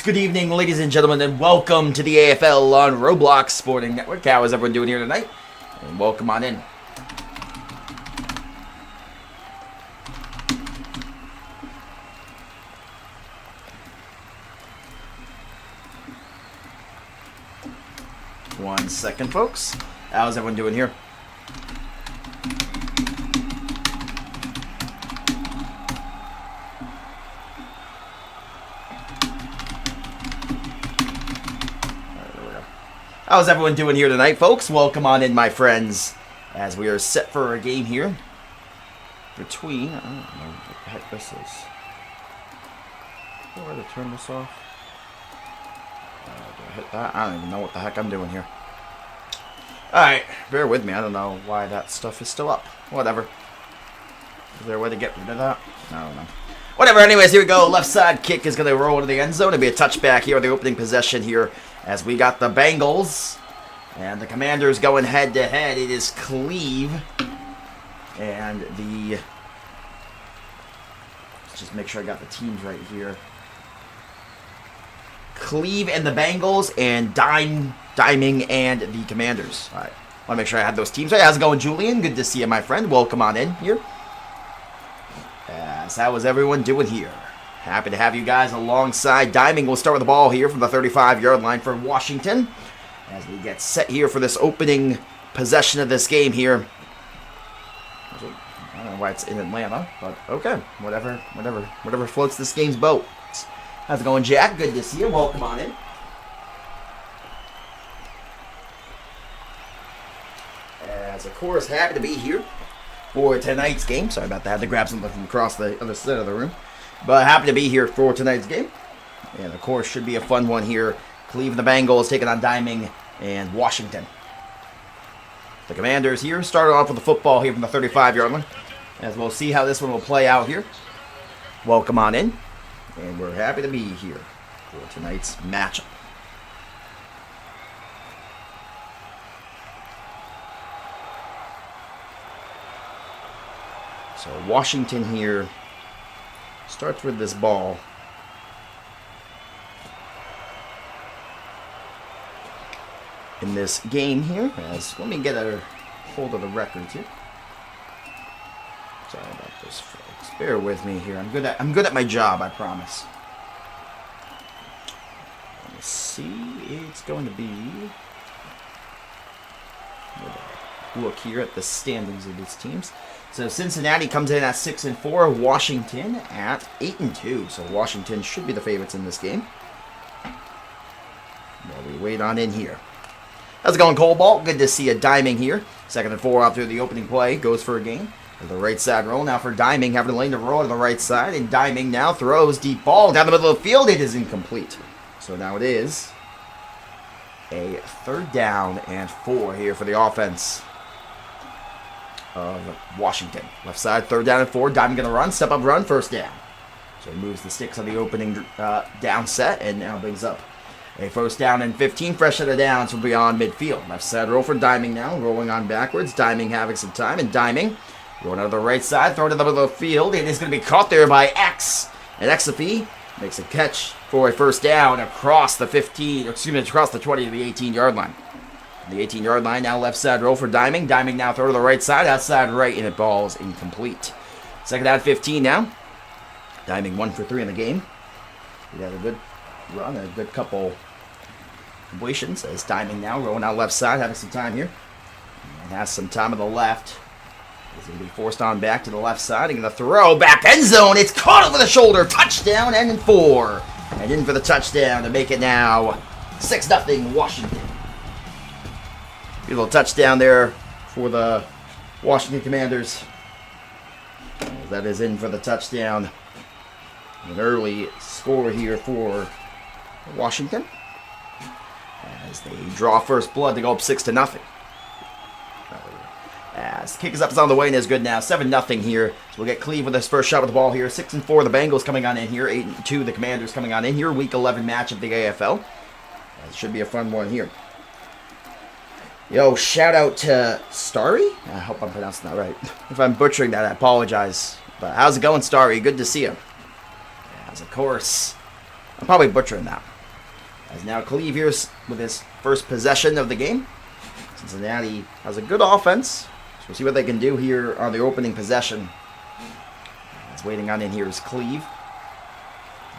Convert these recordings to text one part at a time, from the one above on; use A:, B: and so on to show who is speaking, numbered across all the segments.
A: Good evening, ladies and gentlemen, and welcome to the AFL on Roblox Sporting Network. How is everyone doing here tonight? And welcome on in. One second, folks. How's everyone doing here? How's everyone doing here tonight, folks? Welcome on in, my friends, as we are set for a game here between, I don't know what the heck this is. Where to turn this off? Do I hit that? I don't even know what the heck I'm doing here. Alright, bear with me. I don't know why that stuff is still up. Whatever. Is there a way to get rid of that? I don't know. Whatever, anyways, here we go. Left side kick is going to roll into the end zone. It'll be a touchback here on the opening possession here as we got the Bengals and the Commanders going head-to-head. It is Cleve and the... Let's just make sure I got the teams right here. Cleve and the Bengals and Diming and the Commanders. All right, want to make sure I had those teams right. How's it going, Julian? Good to see you, my friend. Welcome on in here. How is everyone doing here? Happy to have you guys alongside. Diming will start with the ball here from the 35-yard line for Washington as we get set here for this opening possession of this game here. I don't know why it's in Atlanta, but okay. Whatever floats this game's boat. How's it going, Jack? Good to see you. Welcome on in. As, of course, happy to be here for tonight's game. Sorry about that. I had to grab something from across the other side of the room. But happy to be here for tonight's game. And, of course, should be a fun one here. Cleveland the Bengals taking on Diming and Washington. The Commanders here started off with the football here from the 35-yard line. As we'll see how this one will play out here. Welcome on in. And we're happy to be here for tonight's matchup. So Washington here starts with this ball. In this game here, as let me get a hold of the records here. Sorry about this, folks. Bear with me here. I'm good at my job, I promise. Let me see. It's going to be. Look here at the standings of these teams. So Cincinnati comes in at 6-4, Washington at 8-2. So Washington should be the favorites in this game. While we wait on in here. How's it going, Cobalt? Good to see you Diming here. 2nd and 4 after the opening play. Goes for a gain. The right side roll now for Diming. Having a lane to roll to the right side. And Diming now throws deep ball down the middle of the field. It is incomplete. So now it is a 3rd down and 4 here for the offense of Washington. Left side, 3rd down and 4. Diming going to run. Step up run. 1st down. So he moves the sticks on the opening down set. And now brings up a 1st down and 15, fresh out of downs from beyond midfield. Left side roll for Diming now, rolling on backwards. Diming having some time, and Diming going out of the right side, throw to the middle of the field. It is going to be caught there by X. And Xafe makes a catch for a 1st down across the 15, across the 20 to the 18-yard line. The 18-yard line now left side roll for Diming. Diming now throw to the right side, outside right, and it ball's incomplete. 2nd down 15 now. Diming 1 for 3 in the game. He had a good run, a good couple completions as Diming now rolling out left side, having some time here. And has some time on the left. He's going to be forced on back to the left side. He's going to throw back end zone. It's caught over the shoulder. Touchdown and 4. And in for the touchdown to make it now 6-0 Washington. Beautiful touchdown there for the Washington Commanders. That is in for the touchdown. An early score here for Washington, as they draw first blood to go up 6-0. As the kick is up, it's on the way and is good now. 7-0 here. So we'll get Cleve with his first shot with the ball here. 6-4, the Bengals coming on in here. 8-2, the Commanders coming on in here. Week 11 match of the AFL. It should be a fun one here. Yo, shout out to Starry. I hope I'm pronouncing that right. If I'm butchering that, I apologize. But how's it going, Starry? Good to see you. As of course, I'm probably butchering that. As now Cleve here with his first possession of the game. Cincinnati has a good offense. So we'll see what they can do here on the opening possession. As waiting on in here is Cleve.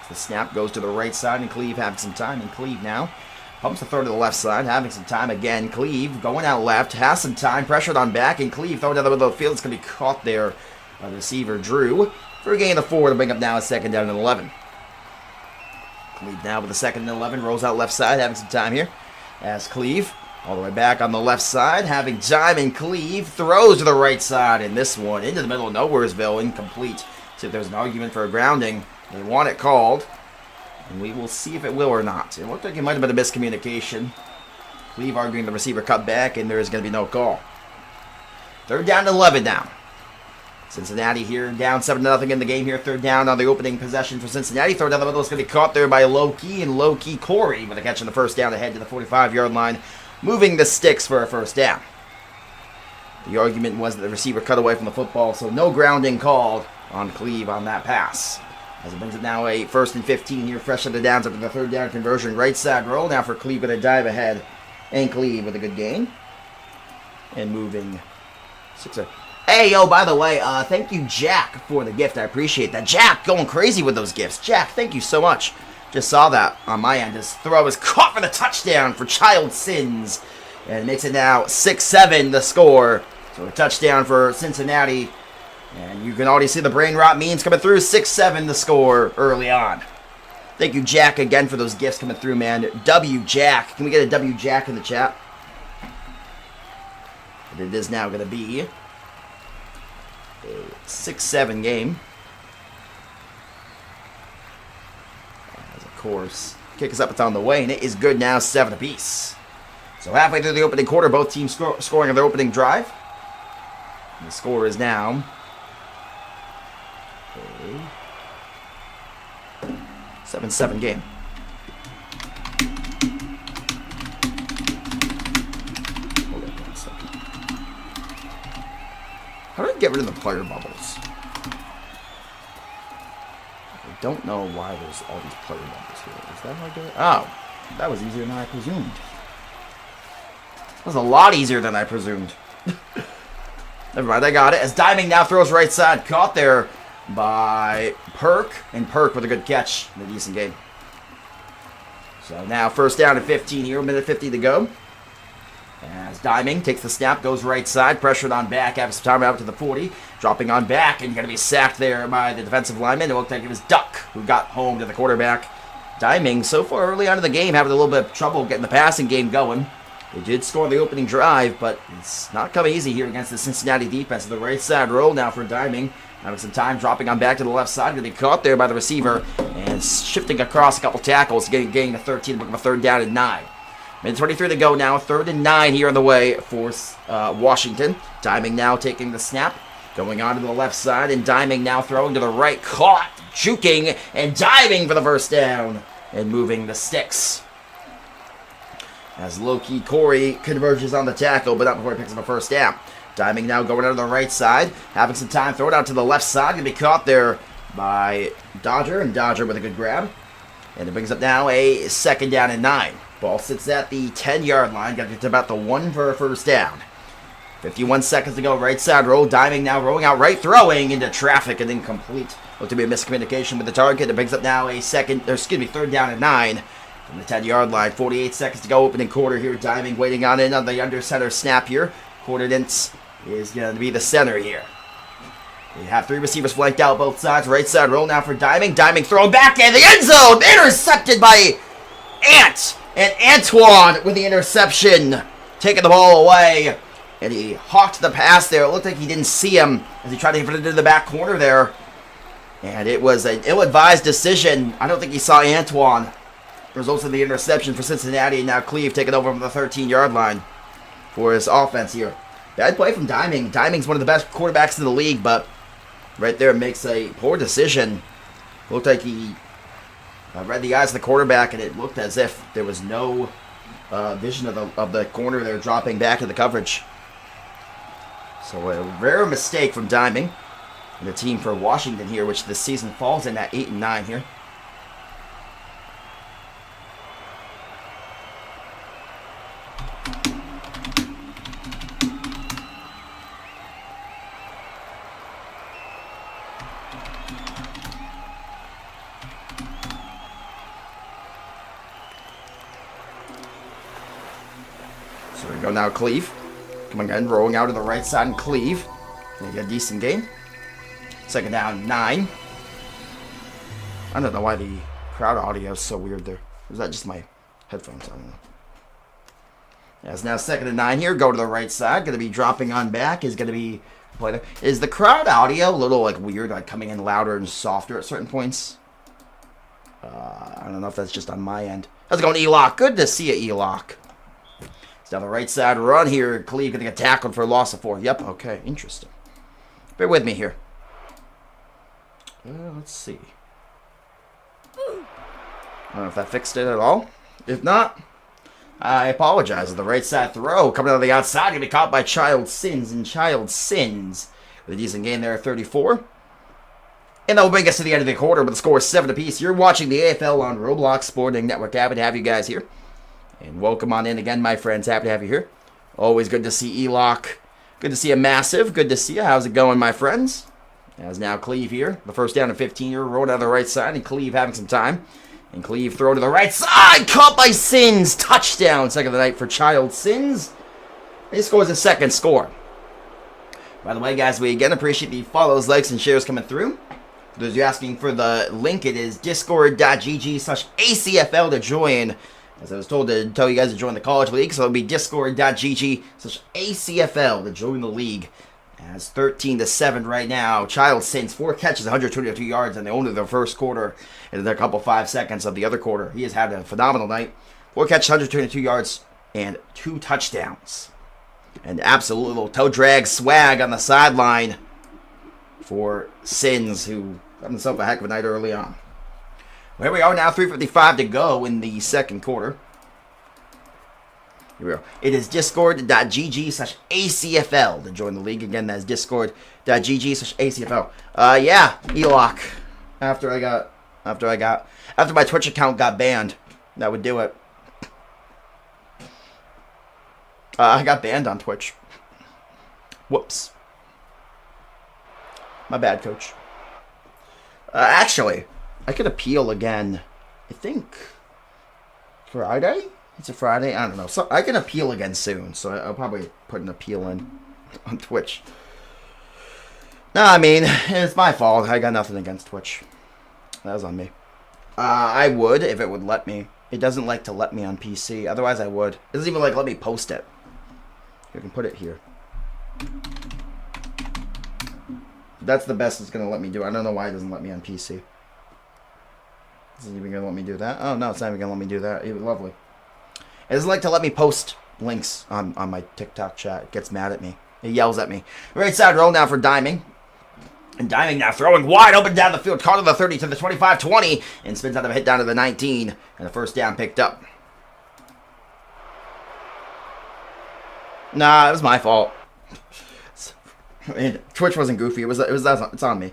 A: The snap goes to the right side, and Cleve having some time. And Cleve now pumps the throw to the left side, having some time again. Cleve going out left, has some time, pressured on back, and Cleve throwing down the middle of the field. It's going to be caught there by the receiver Drew for a gain of 4 to bring up now a second down and 11. Cleve now with a second and 11, rolls out left side, having some time here. As Cleve all the way back on the left side, having time, and Cleve throws to the right side, and this one into the middle of Nowheresville, incomplete. So if there's an argument for a grounding, they want it called, and we will see if it will or not. It looked like it might have been a miscommunication. Cleve arguing the receiver cut back, and there is going to be no call. Third down to 11 now. Cincinnati here down 7-0 in the game here. Third down on the opening possession for Cincinnati. Third down the middle is going to be caught there by Loki, and Loki Corey with a catch on the first down ahead to the 45-yard line, moving the sticks for a first down. The argument was that the receiver cut away from the football, so no grounding called on Cleve on that pass. As it brings it now a 1st and 15 here, fresh on the downs after the third down conversion. Right side roll now for Cleve with a dive ahead. And Cleve with a good gain. And moving 6. Hey, yo, by the way, thank you, Jack, for the gift. I appreciate that. Jack, going crazy with those gifts. Jack, thank you so much. Just saw that on my end. His throw is caught for the touchdown for Child Sins. And it makes it now 6-7 the score. So a touchdown for Cincinnati. And you can already see the brain rot memes coming through. 6-7 the score early on. Thank you, Jack, again for those gifts coming through, man. W Jack. Can we get a W Jack in the chat? And it is now going to be a 6-7 game. As of course, kick us up, it's on the way, and it is good now, 7 apiece. So halfway through the opening quarter, both teams scoring on their opening drive. And the score is now 7-7 game. Hold on a second. How do I get rid of the player bubbles? I don't know why there's all these player bubbles here. Is that how I get it? Oh, that was easier than I presumed. That was a lot easier than I presumed. Never mind, I got it. As Diming now throws right side. Caught there by Perk. And Perk with a good catch in a decent game. So now first down at 15 here. 1:50 to go. As Diming takes the snap, goes right side. Pressured on back. Having some time out to the 40. Dropping on back. And going to be sacked there by the defensive lineman. It looked like it was Duck who got home to the quarterback. Diming so far early on in the game having a little bit of trouble getting the passing game going. They did score the opening drive, but it's not coming easy here against the Cincinnati defense. The right side roll now for Diming. Having some time, dropping on back to the left side. Going to be caught there by the receiver and shifting across a couple tackles, getting a 13, looking for third down and 9. Minute 23 to go now. 3rd and 9 here on the way for Washington. Diming now taking the snap. Going on to the left side, and Diming now throwing to the right. Caught, juking, and diving for the first down. And moving the sticks. As Loki Corey converges on the tackle, but not before he picks up a first down. Diming now going out to the right side. Having some time, throw it out to the left side. Going to be caught there by Dodger, and Dodger with a good grab. And it brings up now a 2nd down and 9. Ball sits at the 10-yard line. Got to get to about the 1 for a first down. 51 seconds to go. Right side roll. Diming now rolling out right, throwing into traffic and incomplete. Looked to be a miscommunication with the target. It brings up now a 3rd down and 9. From the 10-yard line, 48 seconds to go, opening quarter here. Diming waiting on in on the under center snap here. Coordinates is going to be the center here. We have 3 receivers flanked out both sides. Right side roll now for Diming. Diming throwing back in the end zone. Intercepted by Ant. And Antoine with the interception. Taking the ball away. And he hawked the pass there. It looked like he didn't see him as he tried to put it into the back corner there. And it was an ill-advised decision. I don't think he saw Antoine. Results in the interception for Cincinnati, and now Cleve taking over from the 13-yard line for his offense here. Bad play from Diming. Diming's one of the best quarterbacks in the league, but right there makes a poor decision. Looked like he read the eyes of the quarterback, and it looked as if there was no vision of the corner there dropping back in the coverage. So a rare mistake from Diming. And the team for Washington here, which this season falls in at 8-9 here. There we go now, Cleve. Come again, rolling out to the right side and Cleve. Maybe a decent game. Second down, 9. I don't know why the crowd audio is so weird there. Is that just my headphones? I don't know. Yeah, it's now 2nd and 9 here. Go to the right side. Going to be dropping on back. Is going to be... Is the crowd audio a little like weird, like coming in louder and softer at certain points? I don't know if that's just on my end. How's it going, Elock? Good to see you, Elock. It's down the right side run here. Cleve going to get tackled for a loss of 4. Yep, okay, interesting. Bear with me here. Let's see. I don't know if that fixed it at all. If not, I apologize. The right side throw coming out of the outside. Going to be caught by Child Sins. And Child Sins with a decent gain there, 34. And that will bring us to the end of the quarter with the score 7 apiece. You're watching the AFL on Roblox Sporting Network. Happy to have you guys here. And welcome on in again, my friends. Happy to have you here. Always good to see Elock. Good to see you, Massive. Good to see you. How's it going, my friends? As now Cleve here. The first down and 15 here. Rolled out of the right side. And Cleve having some time. And Cleve throw to the right side. Caught by Sins. Touchdown. Second of the night for Child Sins. He scores a second score. By the way, guys, we again appreciate the follows, likes, and shares coming through. For those of you asking for the link, it is discord.gg/ACFL to join. As I was told to tell you guys to join the college league, so it'll be discord.gg/ACFL to join the league. As 13-7 right now. Child Sins, 4 catches, 122 yards, and only the first quarter, and then a couple 5 seconds of the other quarter. He has had a phenomenal night. 4 catches, 122 yards, and 2 touchdowns. And absolute little toe drag swag on the sideline for Sins, who got himself a heck of a night early on. Well, here we are now, 3:55 to go in the second quarter. Here we go. It is discord.gg/ACFL to join the league. Again, that's discord.gg/ACFL. Yeah, Elock. After my Twitch account got banned, that would do it. I got banned on Twitch. Whoops. My bad, coach. Actually, I could appeal again. I think Friday? It's a Friday? I don't know. So I can appeal again soon, so I'll probably put an appeal in on Twitch. No, I mean, it's my fault. I got nothing against Twitch. That was on me. I would if it would let me. It doesn't like to let me on PC. Otherwise, I would. It doesn't even like let me post it. You can put it here. That's the best it's going to let me do. I don't know why it doesn't let me on PC. Isn't even going to let me do that? Oh, no, it's not even going to let me do that. Lovely. It doesn't like to let me post links on my TikTok chat. It gets mad at me. It yells at me. Right side roll now for Diming. And Diming now throwing wide open down the field. Caught to the 30 to the 25-20. And spins out of a hit down to the 19. And the first down picked up. Nah, it was my fault. Twitch wasn't goofy. It's on me.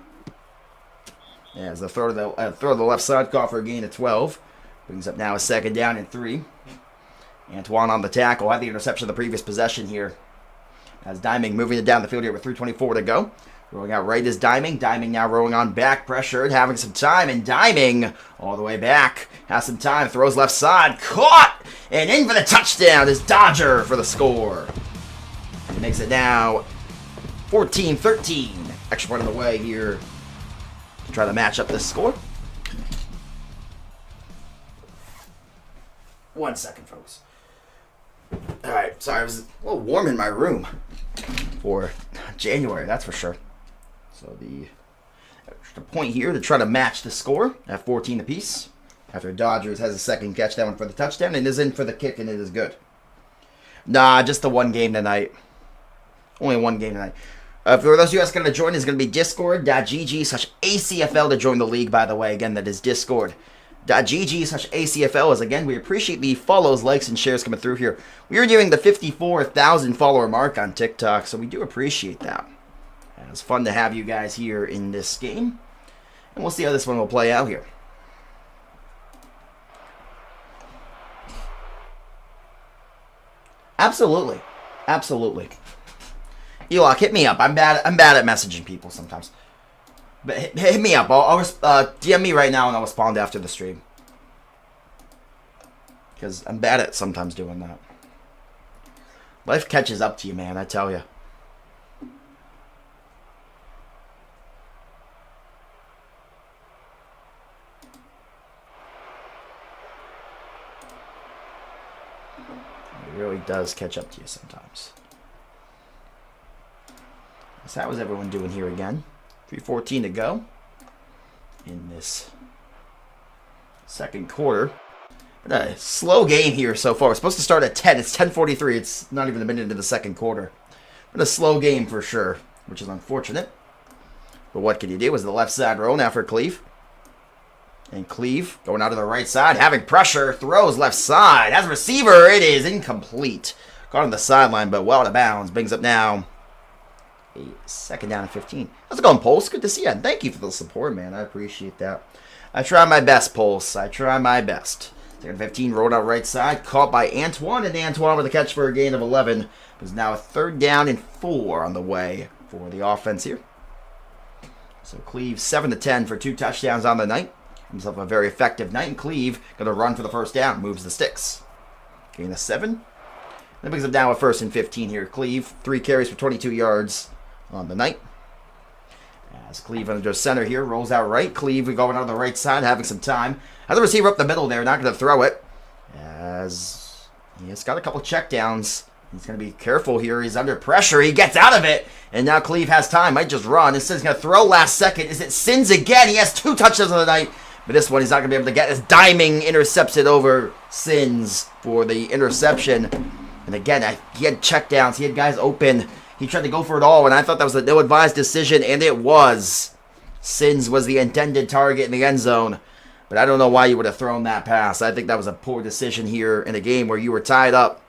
A: Yeah, it's the throw to the left side. Caught for a gain of 12. Brings up now a second down and 3. Antoine on the tackle. Had the interception of the previous possession here. As Diming moving it down the field here with 3:24 to go. Rolling out right is Diming. Diming now rolling on back. Pressured. Having some time. And Diming all the way back. Has some time. Throws left side. Caught. And in for the touchdown is Dodger for the score. And it makes it now 14-13. Extra point on the way here to try to match up this score. 1 second, folks. Alright, sorry, it was a little warm in my room for January, that's for sure. So the extra point here to try to match the score at 14 apiece. After Dodgers has a second catch, that one for the touchdown, and is in for the kick, and it is good. Nah, just the one game tonight. Only one game tonight. For those of you guys going to join, it's going to be discord.gg/ACFL to join the league, by the way. Again, that is discord.gg/ACFL. As again, we appreciate the follows, likes, and shares coming through here. We are doing the 54,000 follower mark on TikTok, so we do appreciate that. And it's fun to have you guys here in this game. And we'll see how this one will play out here. Absolutely. Absolutely. Elock, hit me up. I'm bad at messaging people sometimes. But hit me up. I'll DM me right now and I'll respond after the stream. Because I'm bad at sometimes doing that. Life catches up to you, man, I tell you. It really does catch up to you sometimes. So how is everyone doing here again? 3:14 to go in this second quarter. But a slow game here so far. We're supposed to start at 10. It's 10:43. It's not even a minute into the second quarter. But a slow game for sure, which is unfortunate. But what can you do? Is the left side roll now for Cleve. And Cleve going out to the right side, having pressure, throws left side. As a receiver, it is incomplete. Caught on the sideline, but well out of bounds. Brings up now a second down and 15. How's it going, Pulse? Good to see you. And thank you for the support, man. I appreciate that. I try my best, Pulse. I try my best. Second 15, rolled out right side, caught by Antoine, and Antoine with a catch for a gain of 11. It was now a third down and 4 on the way for the offense here. So Cleve 7 to 10 for 2 touchdowns on the night. Himself a very effective night, and Cleve going to run for the first down, moves the sticks. Gain of 7. That brings him down with first and 15 here. Cleve, 3 carries for 22 yards on the night. As Cleve under center here, rolls out right. Cleve going on the right side, having some time. Has a receiver up the middle there, not going to throw it. As he's got a couple checkdowns. He's going to be careful here. He's under pressure. He gets out of it. And now Cleve has time. Might just run. Instead, he's going to throw last second. Is it Sins again? He has 2 touchdowns on the night. But this one he's not going to be able to get. As Diming intercepts it over Sins for the interception. And again, he had checkdowns. He had guys open. He tried to go for it all, and I thought that was an ill-advised decision, and it was. Sins was the intended target in the end zone. But I don't know why you would have thrown that pass. I think that was a poor decision here in a game where you were tied up.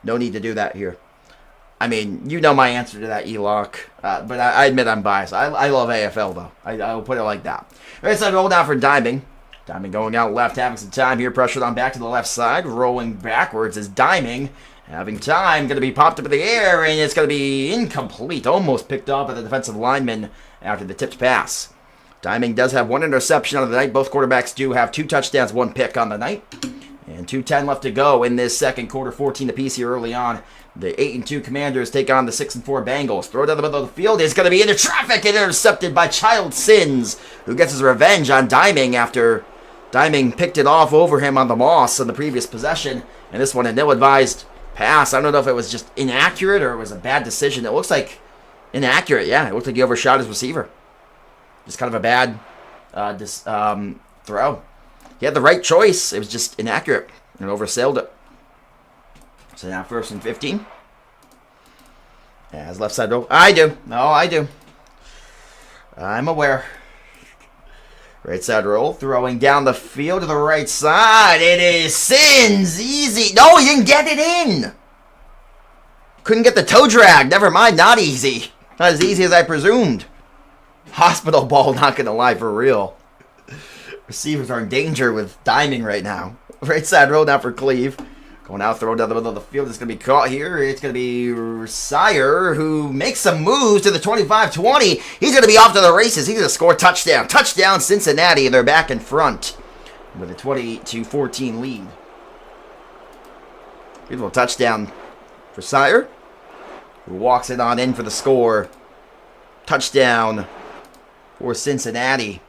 A: No need to do that here. I mean, you know my answer to that, E-Lock. But I admit I'm biased. I love AFL, though. I'll put it like that. All right, so roll down for Diming. Diming going out left, having some time here. Pressured on back to the left side. Rolling backwards is Diming. Having time, going to be popped up in the air, and it's going to be incomplete. Almost picked off by the defensive lineman after the tipped pass. Diming does have 1 interception on the night. Both quarterbacks do have 2 touchdowns, 1 pick on the night. And 2:10 left to go in this second quarter, 14 apiece here early on. The 8-2 Commanders take on the 6-4 Bengals. Throw down the middle of the field. It's going to be into traffic and intercepted by Child Sins, who gets his revenge on Diming after Diming picked it off over him on the moss in the previous possession. And this one, an ill-advised pass. I don't know if it was just inaccurate or it was a bad decision. It looks like inaccurate, yeah. It looked like he overshot his receiver. Just kind of a bad throw. He had the right choice. It was just inaccurate and oversailed it. So now first and 15. As left side roll. I do. No, I do. I'm aware. Right side roll. Throwing down the field to the right side. It is Sins. Easy. No, he didn't get it in. Couldn't get the toe drag. Never mind. Not easy. Not as easy as I presumed. Hospital ball, not going to lie, for real. Receivers are in danger with Diming right now. Right side roll now for Cleve. Going out, throw down the middle of the field. It's going to be caught here. It's going to be Sire, who makes some moves to the 25-20. He's going to be off to the races. He's going to score a touchdown. Touchdown, Cincinnati, and they're back in front with a 20-14 lead. Beautiful touchdown for Sire, who walks it on in for the score. Touchdown for Cincinnati.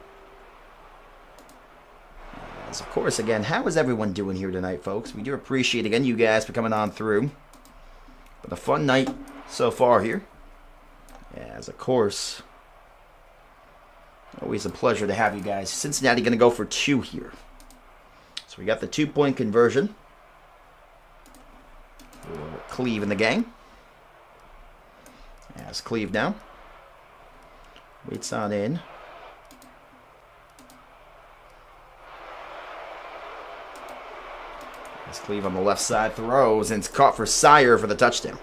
A: As of course, again, how is everyone doing here tonight, folks? We do appreciate, again, you guys for coming on through. But a fun night so far here. As of course, always a pleasure to have you guys. Cincinnati going to go for 2 here. So we got the 2-point conversion for Cleve and the gang. As Cleve now waits on in. As Cleve on the left side throws, and it's caught for Sire for the touchdown.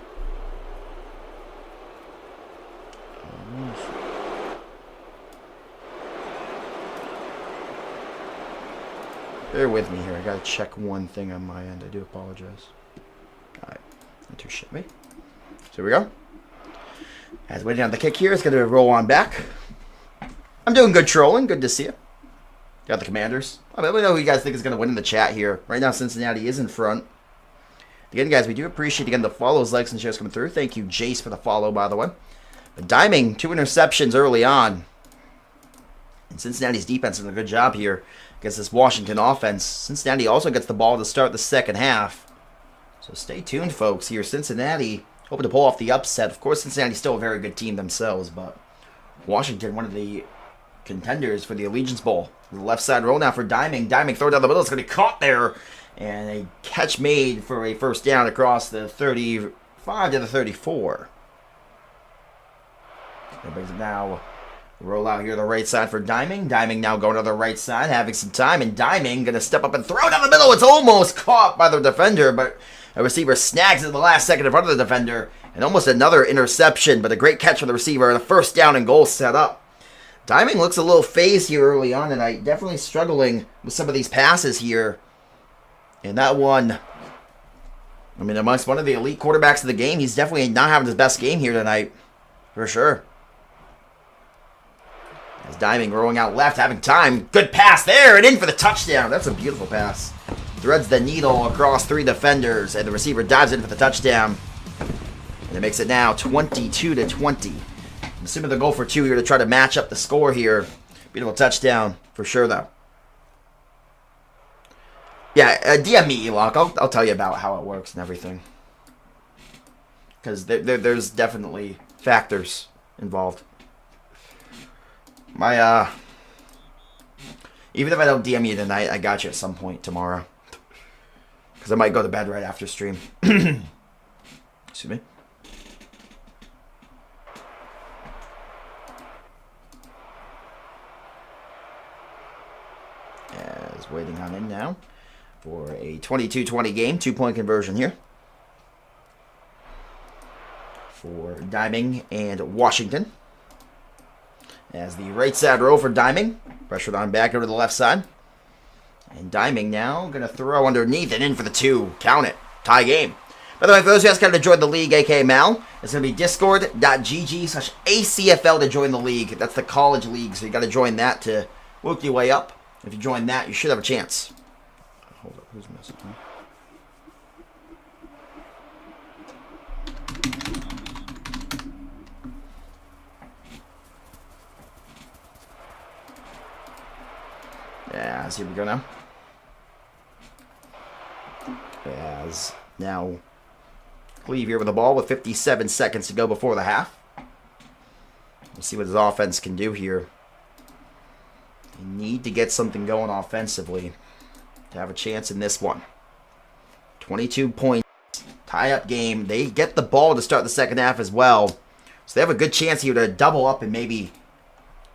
A: Bear with me here. I gotta check one thing on my end. I do apologize. Alright, not too shabby. So here we go. As waiting on the kick here, it's going to roll on back. I'm doing good trolling. Good to see you. Got the Commanders. Let me know who you guys think is going to win in the chat here. Right now, Cincinnati is in front. Again, guys, we do appreciate, again, the follows, likes, and shares coming through. Thank you, Jace, for the follow, by the way. But Diming, 2 interceptions early on. And Cincinnati's defense does a good job here against this Washington offense. Cincinnati also gets the ball to start the second half. So stay tuned, folks, here. Cincinnati hoping to pull off the upset. Of course, Cincinnati's still a very good team themselves, but Washington, one of the contenders for the Allegiance Bowl. The left side roll now for Diming. Diming throw down the middle. It's going to be caught there. And a catch made for a first down across the 35 to the 34. That brings it now. Roll out here to the right side for Diming. Diming now going to the right side, having some time. And Diming going to step up and throw down the middle. It's almost caught by the defender, but a receiver snags it in the last second in front of the defender. And almost another interception, but a great catch from the receiver. And a first down and goal set up. Diming looks a little phased here early on tonight. Definitely struggling with some of these passes here. And that one, I mean, amongst one of the elite quarterbacks of the game, he's definitely not having his best game here tonight. For sure. As Diming rolling out left, having time. Good pass there and in for the touchdown. That's a beautiful pass. Threads the needle across 3 defenders, and the receiver dives in for the touchdown. And it makes it now 22 to 20. I'm assuming they'll go for 2 here to try to match up the score here. Beautiful touchdown for sure, though. Yeah, DM me, Elock. I'll tell you about how it works and everything. Because there's definitely factors involved. Even if I don't DM you tonight, I got you at some point tomorrow. Because I might go to bed right after stream. Excuse me. As waiting on in now for a 22-20 game. 2-point conversion here for Diming and Washington. As the right side row for Diming. Pressured on back over to the left side. And Diming now going to throw underneath and in for the 2. Count it. Tie game. By the way, for those who guys got to join the league, aka Mal, it's going to be discord.gg/ACFL to join the league. That's the college league, so you got to join that to work your way up. If you join that, you should have a chance. Hold up, who's messaging me? As here we go now. As now Cleve here with the ball with 57 seconds to go before the half. We'll see what his offense can do here. They need to get something going offensively to have a chance in this one. 22 points, tie-up game. They get the ball to start the second half as well. So they have a good chance here to double up and maybe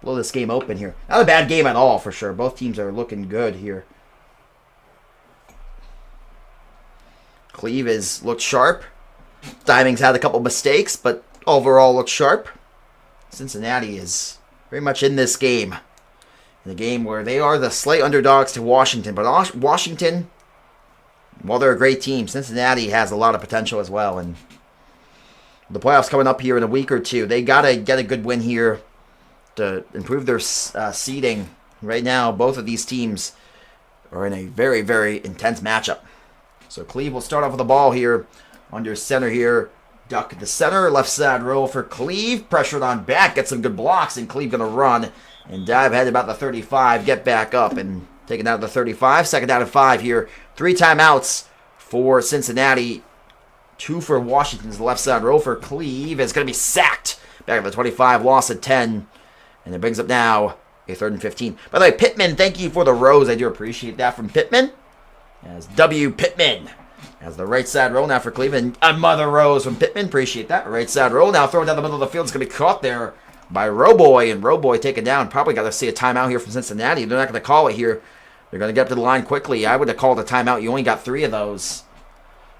A: blow this game open here. Not a bad game at all, for sure. Both teams are looking good here. Cleve has looked sharp. Diming's had a couple mistakes, but overall looks sharp. Cincinnati is very much in this game. In a game where they are the slight underdogs to Washington. But Washington, while they're a great team, Cincinnati has a lot of potential as well. And the playoffs coming up here in a week or two, they got to get a good win here to improve their seeding. Right now, both of these teams are in a very, very intense matchup. So Cleve will start off with the ball here under center here. Duck at the center, left side roll for Cleve. Pressured on back, get some good blocks, and Cleve going to run and dive ahead about the 35, get back up and take it down to the 35. Second down and 5 here. 3 timeouts for Cincinnati. 2 for Washington's left side roll for Cleve. It's going to be sacked. Back at the 25, loss of 10. And it brings up now a 3rd and 15. By the way, Pittman, thank you for the rose. I do appreciate that from Pittman. As W. Pittman has the right side roll now for Cleveland. Another rose from Pittman. Appreciate that. Right side roll now. Throw it down the middle of the field. It's going to be caught there by Roboy. And Roboy taken down. Probably got to see a timeout here from Cincinnati. They're not going to call it here. They're going to get up to the line quickly. I would have called a timeout. You only got 3 of those.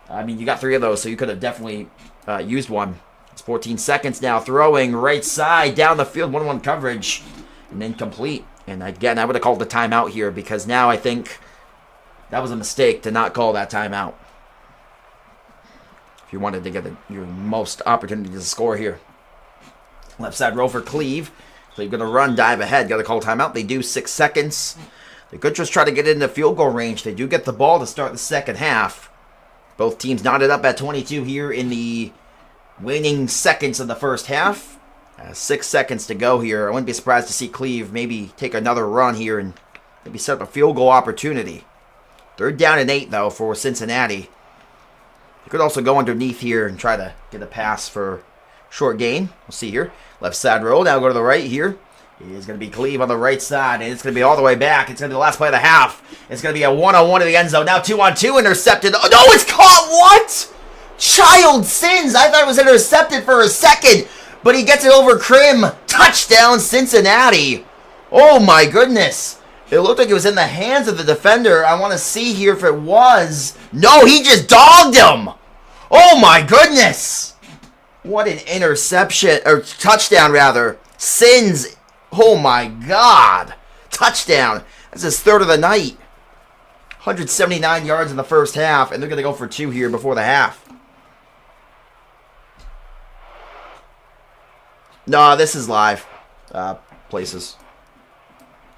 A: I mean, you got 3 of those, so you could have definitely used one. It's 14 seconds now. Throwing right side down the field. 1-1 coverage. And incomplete. And again, I would have called the timeout here because now I think that was a mistake to not call that timeout. If you wanted to get your most opportunity to score here. Left side roll for Cleve. So you're going to run, dive ahead. Got to call timeout. They do 6 seconds. They could just try to get into field goal range. They do get the ball to start the second half. Both teams knotted up at 22 here in the waning seconds of the first half. 6 seconds to go here. I wouldn't be surprised to see Cleve maybe take another run here and maybe set up a field goal opportunity. 3rd down and 8, though, for Cincinnati. You could also go underneath here and try to get a pass for short gain. We'll see here. Left side roll. Now go to the right here. It is going to be Cleve on the right side, and it's going to be all the way back. It's going to be the last play of the half. It's going to be a one-on-one in the end zone. Now 2-on-2 intercepted. Oh, no, it's caught. What? Child sins. I thought it was intercepted for a second, but he gets it over Krim. Touchdown, Cincinnati. Oh, my goodness. It looked like it was in the hands of the defender. I want to see here if it was. No, he just dogged him. Oh, my goodness. What an interception, or touchdown, rather. Sins. Oh, my God. Touchdown. That's his 3rd of the night. 179 yards in the first half, and they're going to go for 2 here before the half. No, this is live. Places.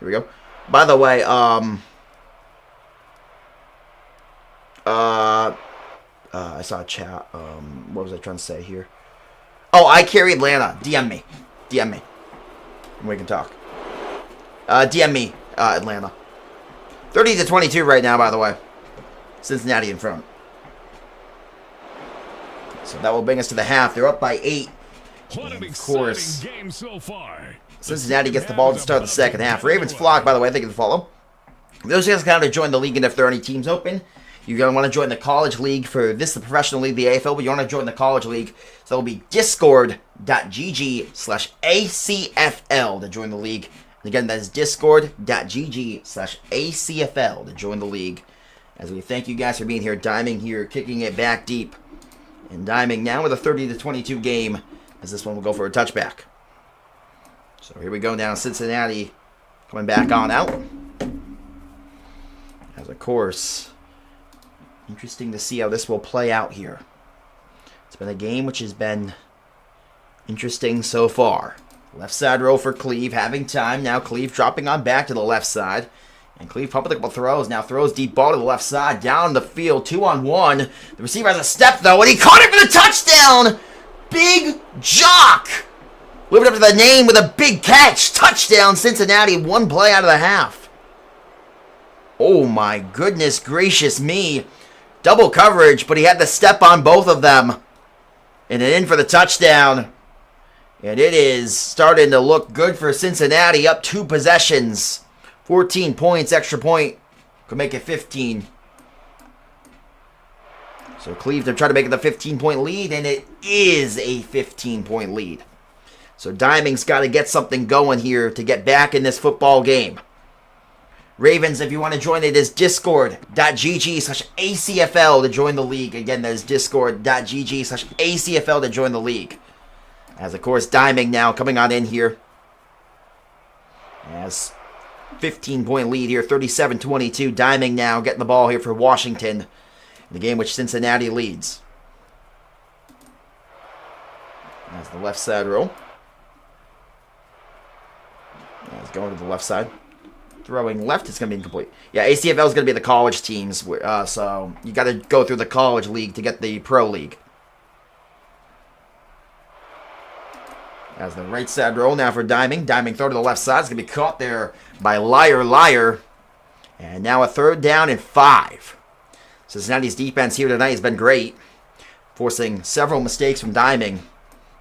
A: Here we go. By the way, I saw a chat. What was I trying to say here? Oh, I carry Atlanta. DM me. DM me. We can talk. DM me, Atlanta. 30-22 right now, by the way. Cincinnati in front. So that will bring us to the half. They're up by 8. And of course, game so far. Cincinnati gets the ball to start the second half. Ravens flock, by the way, thank you for the follow. Those guys kind of join the league, and if there are any teams open, you're going to want to join the college league for this, the professional league, the AFL, but you want to join the college league. So it'll be discord.gg/ACFL to join the league. And again, that is discord.gg/ACFL to join the league. As we thank you guys for being here, diming here, kicking it back deep. And diming now with a 30-22 game, as this one will go for a touchback. So here we go now, Cincinnati coming back on out. As of course, interesting to see how this will play out here. It's been a game which has been interesting so far. Left side row for Cleve, having time. Now Cleve dropping on back to the left side. And Cleve pumping a couple throws. Now throws deep ball to the left side, down the field, 2-on-1. The receiver has a step, though, and he caught it for the touchdown! Big Jock! Living up to the name with a big catch. Touchdown, Cincinnati. 1 play out of the half. Oh, my goodness gracious me. Double coverage, but he had the step on both of them. And in for the touchdown. And it is starting to look good for Cincinnati. Up 2 possessions. 14 points, extra point. Could make it 15. So Cleve, they're trying to make it a 15-point lead, and it is a 15-point lead. So Diming's got to get something going here to get back in this football game. Ravens, if you want to join it, is discord.gg/ACFL to join the league. Again, that is discord.gg/ACFL to join the league. As, of course, Diming now coming on in here. As 15-point lead here, 37-22. Diming now getting the ball here for Washington. The game which Cincinnati leads. That's the left side roll. It's going to the left side. Throwing left, it's going to be incomplete. Yeah, ACFL is going to be the college teams. So you got to go through the college league to get the pro league. As the right side roll now for Diming. Diming throw to the left side. It's going to be caught there by Liar. And now a 3rd down and 5. Cincinnati's defense here tonight has been great, forcing several mistakes from Diming.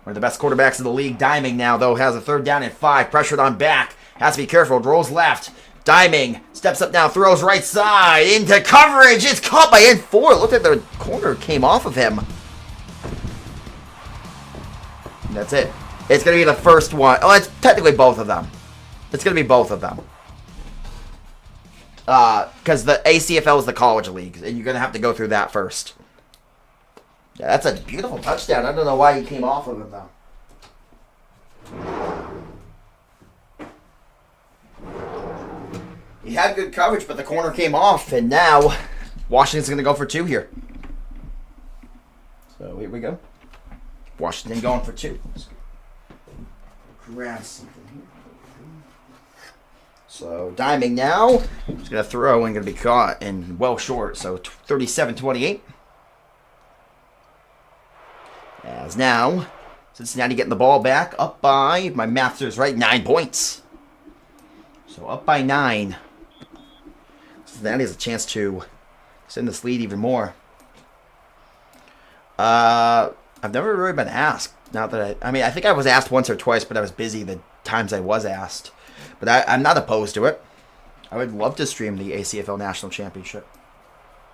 A: One of the best quarterbacks in the league. Diming now, though, has a 3rd down and 5. Pressured on back. Has to be careful. Rolls left. Diming steps up now. Throws right side. Into coverage. It's caught by N4. It looked like the corner came off of him. And that's it. It's going to be the first one. Oh, it's technically both of them. It's going to be both of them. Because the ACFL is the college league, and you're going to have to go through that first. Yeah, that's a beautiful touchdown. I don't know why he came off of him, though. He had good coverage, but the corner came off, and now Washington's going to go for 2 here. So here we go. Washington going for 2. Let's grab something here. So, Diming now. He's going to throw and going to be caught and well short. So, 37-28. As now, Cincinnati getting the ball back, up by, if my math is right, 9 points. So up by 9. Cincinnati has a chance to extend this lead even more. I've never really been asked. Not that I think I was asked once or twice, but I was busy the times I was asked. But I'm not opposed to it. I would love to stream the ACFL National Championship.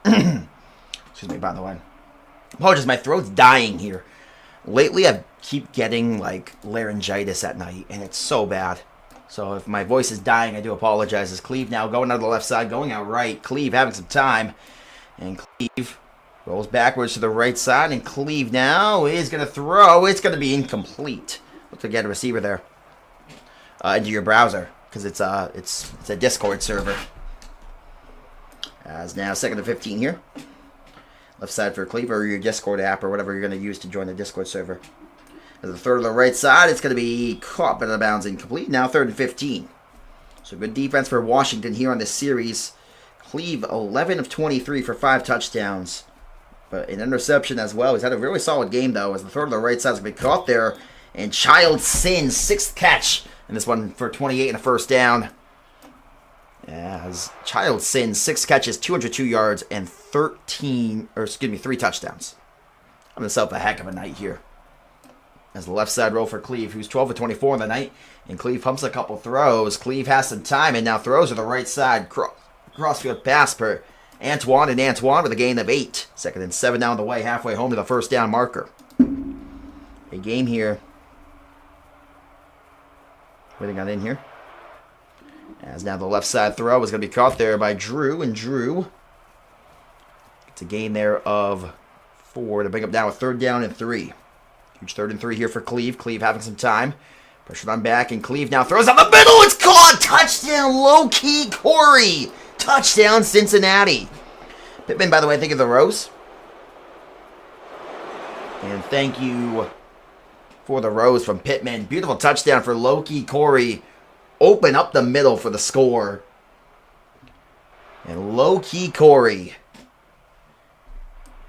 A: Excuse me, by the way. Apologies, my throat's dying here. Lately, I keep getting, like, laryngitis at night, and it's so bad. So if my voice is dying, I do apologize. As Cleve now going out of the left side, going out right. Cleve having some time. And Cleve rolls backwards to the right side, and Cleve now is going to throw. It's going to be incomplete. Looks like you had a receiver there. Into your browser, because it's a Discord server. As now, 2nd and 15 here. Left side for Cleve, or your Discord app, or whatever you're going to use to join the Discord server. As the third on the right side, it's going to be caught out of bounds, incomplete. Now 3rd and 15. So good defense for Washington here on this series. Cleve, 11 of 23 for 5 touchdowns. But an interception as well. He's had a really solid game, though, as the third on the right side is going to be caught there. And Child Sin, 6th catch. And this one for 28 and a first down. As Child Sin, 6 catches, 202 yards, and 3 touchdowns. I'm going to set up a heck of a night here. As the left side roll for Cleve, who's 12 of 24 on the night. And Cleve pumps a couple throws. Cleve has some time and now throws to the right side. Crossfield pass for Antoine, and Antoine with a gain of 8. 2nd and 7 down the way, halfway home to the first down marker. A game here. What do they got in here? As now the left side throw is going to be caught there by Drew, and Drew gets a gain there of 4 to bring up now a 3rd down and 3. Huge 3rd and 3 here for Cleve. Cleve having some time. Pressured on back, and Cleve now throws out the middle. It's caught! Touchdown, low-key Corey. Touchdown, Cincinnati. Pittman, by the way, thank you for the rose. And thank you for the rose from Pittman. Beautiful touchdown for low-key Corey. Open up the middle for the score. And low-key Corey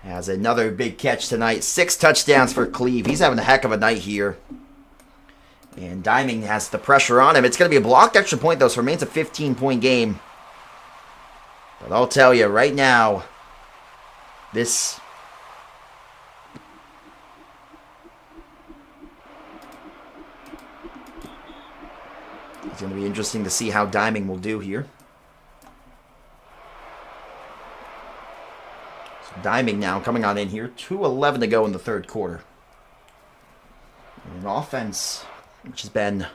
A: has another big catch tonight. 6 touchdowns for Cleve. He's having a heck of a night here. And Diming has the pressure on him. It's going to be a blocked extra point, though, so it remains a 15-point game. But I'll tell you right now, this it's going to be interesting to see how Diming will do here. So Diming now coming on in here. 2:11 to go in the 3rd quarter. And an offense which has been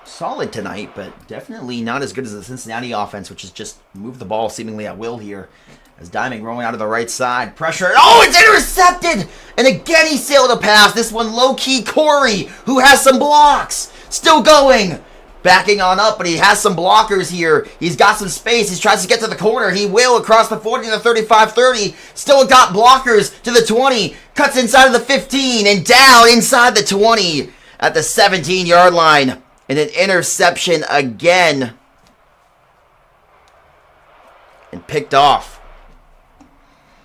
A: solid tonight, but definitely not as good as the Cincinnati offense, which has just moved the ball seemingly at will here. As Diming rolling out of the right side. Pressure. Oh, it's intercepted! And again he sailed a pass. This one low-key Corey, who has some blocks. Still going. Backing on up, but he has some blockers here. He's got some space. He tries to get to the corner. He will across the 40 to the 35-30. Still got blockers to the 20. Cuts inside of the 15 and down inside the 20 at the 17-yard line. And an interception again. And picked off.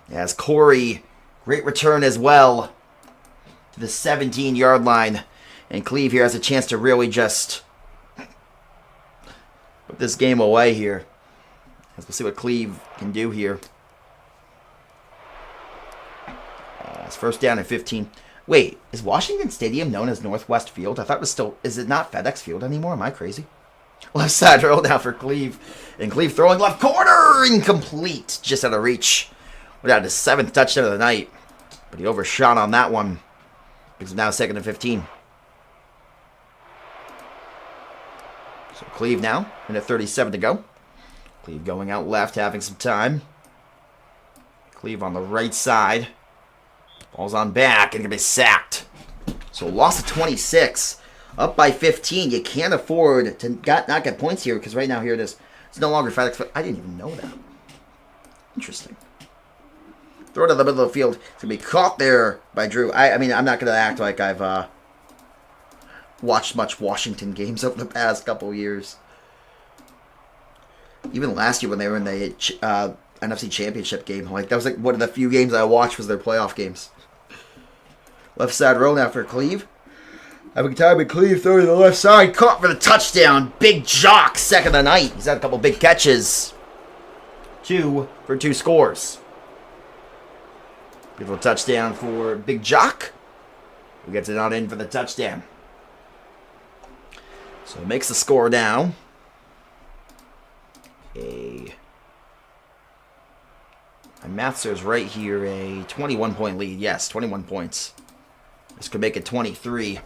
A: As Corey, great return as well to the 17-yard line. And Cleve here has a chance to really just put this game away here. As we'll see what Cleve can do here. It's first down and 15. Wait, is Washington Stadium known as Northwest Field? I thought it was still... Is it not FedEx Field anymore? Am I crazy? Left side roll down for Cleve. And Cleve throwing left corner. Incomplete. Just out of reach. Without his 7th touchdown of the night. But he overshot on that one. Because now 2nd and 15. So Cleve now. Minute 37 to go. Cleve going out left, having some time. Cleve on the right side. Ball's on back and going to be sacked. So loss of 26. Up by 15. You can't afford to not get points here because right now here it is. It's no longer FedEx. I didn't even know that. Interesting. Throw it to the middle of the field. It's going to be caught there by Drew. I mean, I'm not going to act like I've watched much Washington games over the past couple years. Even last year when they were in the NFC Championship game. Like, that was like one of the few games I watched was their playoff games. Left side roll now for Cleve. Having time with Cleve throwing to the left side. Caught for the touchdown. Big Jock, second of the night. He's had a couple big catches. 2 for 2 scores. Beautiful touchdown for Big Jock. Who gets it on in for the touchdown. So it makes the score now. My math says right here a 21-point lead. Yes, 21 points. This could make it 23.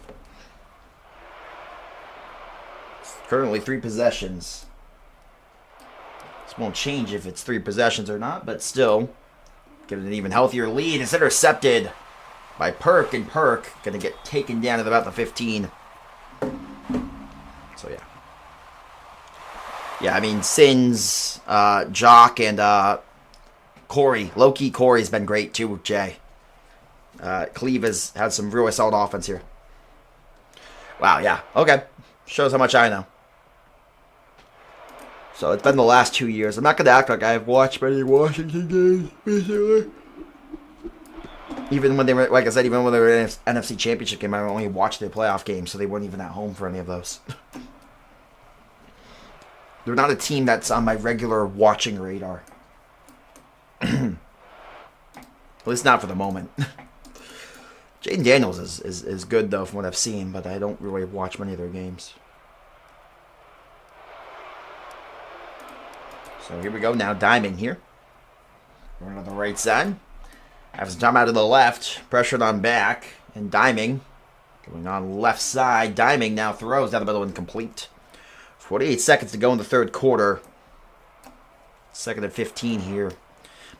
A: Currently 3 possessions. This won't change if it's 3 possessions or not, but still, get an even healthier lead. It's intercepted by Perk, and Perk going to get taken down at about the 15. So, yeah. Yeah, I mean, Sins, Jock, and Corey. Low-key Corey's been great too, Jay. Cleve has had some really solid offense here. Wow, yeah. Okay. Shows how much I know. So it's been the last 2 years. I'm not going to act like I've watched many Washington games recently. Even when they were, like I said, even when they were in an NFC Championship game, I only watched their playoff games, so they weren't even at home for any of those. They're not a team that's on my regular watching radar. At least not for the moment. Jaden Daniels is good, though, from what I've seen, but I don't really watch many of their games. So here we go now, Diamond here. Going on the right side. Have some time out to the left. Pressured on back. And Diming going on left side. Diming now throws down the middle incomplete. 48 seconds to go in the third quarter. Second and 15 here.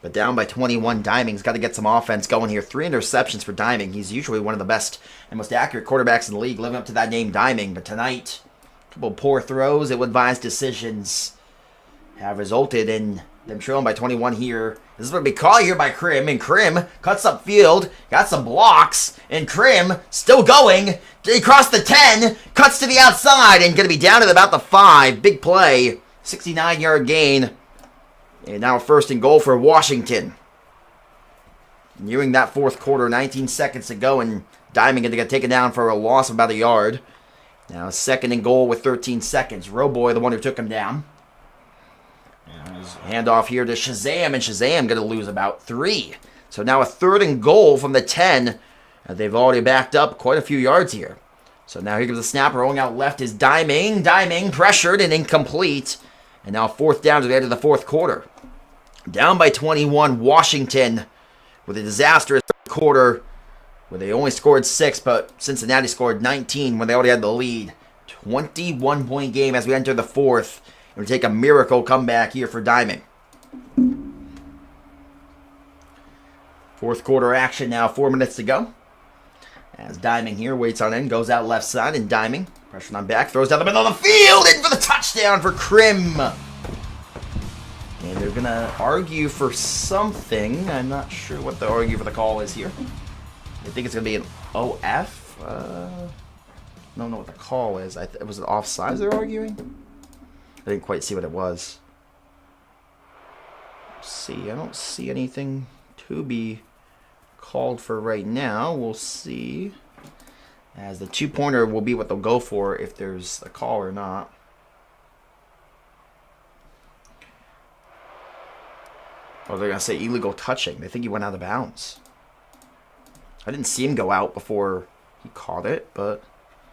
A: But down by 21, Diming's got to get some offense going here. 3 interceptions for Diming. He's usually one of the best and most accurate quarterbacks in the league, living up to that name, Diming. But tonight, a couple of poor throws, ill-advised decisions have resulted in them trailing by 21 here. This is going to be caught here by Krim, and Krim cuts up field, got some blocks, and Krim still going. He crossed the 10, cuts to the outside, and going to be down at about the 5. Big play, 69-yard gain. And now 1st and goal for Washington. Nearing that fourth quarter, 19 seconds to go, and Diamond going to get taken down for a loss of about a yard. Now 2nd and goal with 13 seconds. Roboy, the one who took him down. Handoff here to Shazam, and Shazam going to lose about 3. So now a 3rd and goal from the 10. They've already backed up quite a few yards here. So now here comes the snap. Rolling out left is Diming. Diming pressured and incomplete. And now 4th down to the end of the fourth quarter. Down by 21, Washington with a disastrous quarter where they only scored 6, but Cincinnati scored 19 when they already had the lead. 21-point game as we enter the 4th. And we take a miracle comeback here for Diming. Fourth quarter action now, 4 minutes to go. As Diming here waits on in, goes out left side, and Diming, pressure on back, throws down the middle of the field, in for the touchdown for Krim. And they're going to argue for something. I'm not sure what the argue for the call is here. I think it's going to be an OF. I don't know what the call is. Was it offsides they're arguing? I didn't quite see what it was. Let's see, I don't see anything to be called for right now. We'll see. As the 2-pointer will be what they'll go for if there's a call or not. Oh, they're going to say illegal touching. They think he went out of bounds. I didn't see him go out before he caught it, but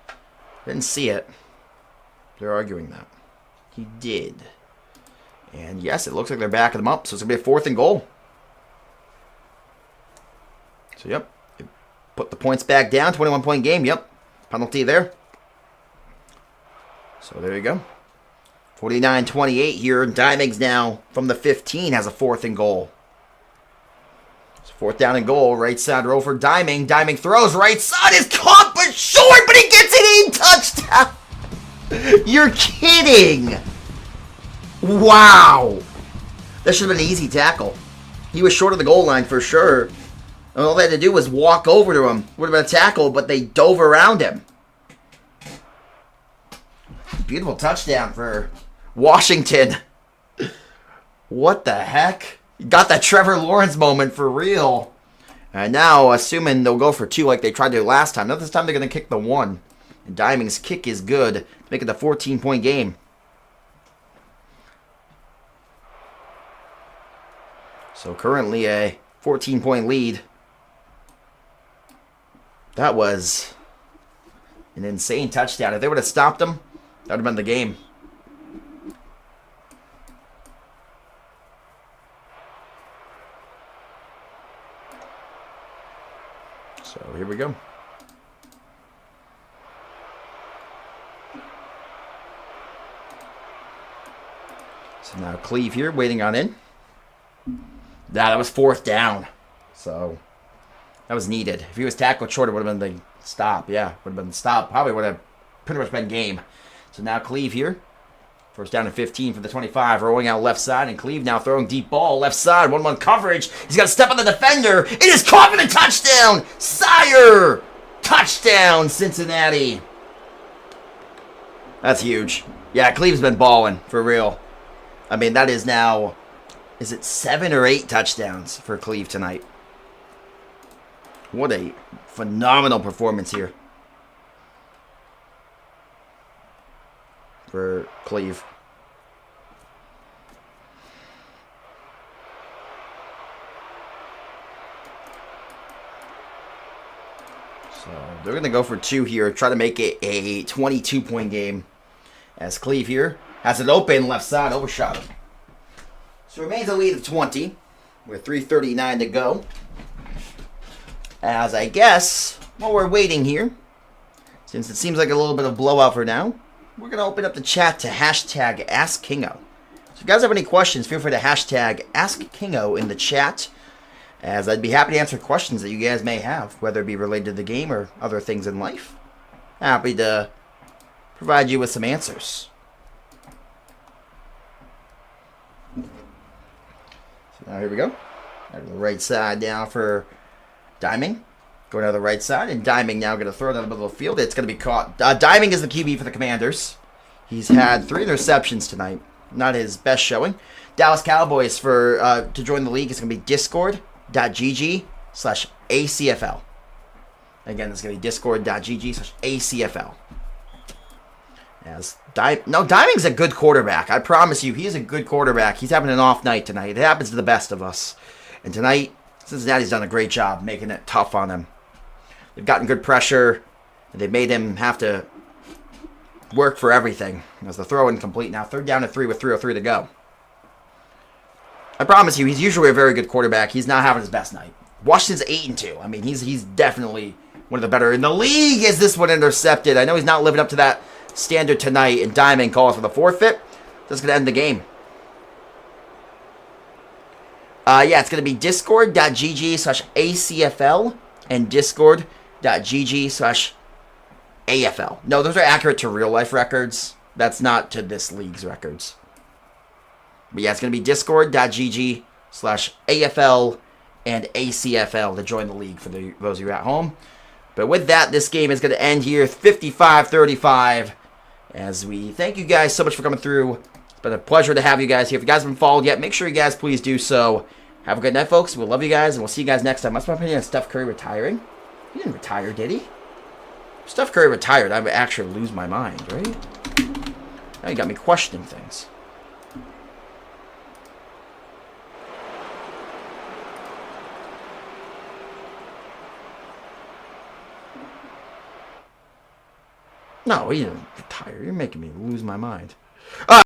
A: I didn't see it. They're arguing that. He did. And yes, it looks like they're backing him up, so it's going to be a 4th and goal. So, yep. Put the points back down. 21-point game. Yep. Penalty there. So, there you go. 49-28 here. Dimings now from the 15 has a 4th and goal. So 4th down and goal. Right side row for Diming. Diming throws. Right side is caught but short, but he gets it in. Touchdown. You're kidding. Wow. That should have been an easy tackle. He was short of the goal line for sure. And all they had to do was walk over to him. Would have been a tackle, but they dove around him. Beautiful touchdown for Washington. What the heck? Got that Trevor Lawrence moment for real. And now, assuming they'll go for 2 like they tried to last time. Now this time they're going to kick the 1. And Diming's kick is good, making it a 14-point game. So currently a 14-point lead. That was an insane touchdown. If they would have stopped him, that would have been the game. So here we go. So now Cleve here, waiting on in. That was 4th down. So that was needed. If he was tackled short, it would have been the stop. Yeah, would have been the stop. Probably would have pretty much been game. So now Cleve here. 1st down and 15 for the 25. Rolling out left side. And Cleve now throwing deep ball. Left side. 1-1 coverage. He's got to step on the defender. It is caught for the touchdown. Sire. Touchdown, Cincinnati. That's huge. Yeah, Cleve's been balling. For real. I mean, that is now... Is it 7 or 8 touchdowns for Cleve tonight? What a phenomenal performance here for Cleve. So they're going to go for 2 here, try to make it a 22-point game. As Cleve here has it open, left side, overshot him. So it remains a lead of 20 with 3:39 to go. As I guess, while we're waiting here, since it seems like a little bit of blowout for now, we're going to open up the chat to hashtag AskKingo. So if you guys have any questions, feel free to hashtag AskKingo in the chat, as I'd be happy to answer questions that you guys may have, whether it be related to the game or other things in life. Happy to provide you with some answers. So now here we go. Out of the right side now for Diming. Going to the right side, and Diming now going to throw it down the middle of the field. It's going to be caught. Diming is the QB for the Commanders. He's had 3 interceptions tonight. Not his best showing. Dallas Cowboys to join the league is going to be discord.gg/ACFL. Again, it's going to be discord.gg/ACFL. Diming's a good quarterback. I promise you, he's a good quarterback. He's having an off night tonight. It happens to the best of us. And tonight, Cincinnati's done a great job making it tough on him. They've gotten good pressure, and they've made him have to work for everything. As the throw incomplete now. 3rd down and 3 with 3:03 to go. I promise you, he's usually a very good quarterback. He's not having his best night. Washington's 8-2. I mean, he's definitely one of the better in the league. Is this one intercepted? I know he's not living up to that standard tonight, and Diming calls for the forfeit. That's going to end the game. Yeah, it's going to be discord.gg/ACFL and discord.gg/AFL. No, those are accurate to real life records. That's not to this league's records. But yeah, it's going to be discord.gg/AFL and ACFL to join the league for those of you at home. But with that, this game is going to end here 55-35. As we thank you guys so much for coming through. It's been a pleasure to have you guys here. If you guys haven't followed yet, make sure you guys please do so. Have a good night, folks. We'll love you guys, and we'll see you guys next time. What's my opinion on Steph Curry retiring? He didn't retire, did he? If Steph Curry retired, I would actually lose my mind, right? Now you got me questioning things. No, he didn't retire. You're making me lose my mind.